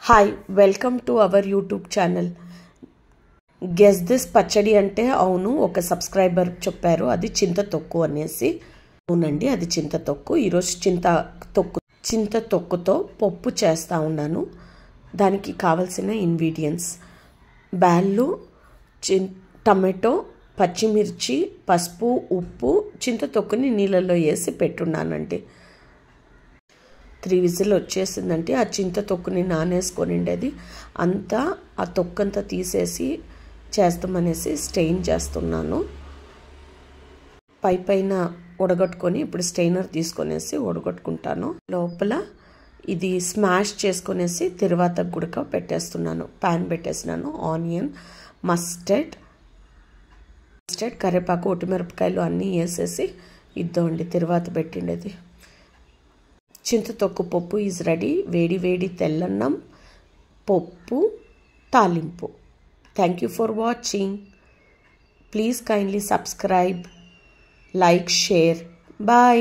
Hi welcome to our YouTube channel. Guess this పచ్చడి అంటే అవును, ఒక సబ్స్క్రైబర్ చెప్పారు అది చింతతొక్కు అనేసి. అవునండి, అది చింతతొక్కు. ఈరోజు చింతతొక్కుతో పప్పు చేస్తూ ఉన్నాను. దానికి కావలసిన ఇంగ్రీడియంట్స్: బ్యాళ్ళు, టమాటో, పచ్చిమిర్చి, పసుపు, ఉప్పు, చింతతొక్కుని నీళ్ళల్లో వేసి పెట్టున్నానండి. 3 విజిల్ వచ్చేసిందంటే ఆ చింతతొక్కుని నానేసుకొనిండేది అంతా ఆ తొక్కంతా తీసేసి చేస్తామనేసి స్టెయిన్ చేస్తున్నాను. పైన ఉడగొట్టుకొని ఇప్పుడు స్టెయినర్ తీసుకొనేసి ఉడగొట్టుకుంటాను. లోపల ఇది స్మాష్ చేసుకొనేసి తర్వాత గుడక పెట్టేస్తున్నాను. ప్యాన్ పెట్టేసినాను. ఆనియన్, మస్టర్డ్, కరివేపాకు, ఒట్టిమిరపకాయలు అన్నీ వేసేసి ఇద్దామండి తర్వాత పెట్టిండేది. చింతతొక్కు పప్పు ఈజ్ రెడీ. వేడి వేడి తెల్లన్నం, పప్పు, తాలింపు. Thank you for watching. Please kindly subscribe, like, share. Bye.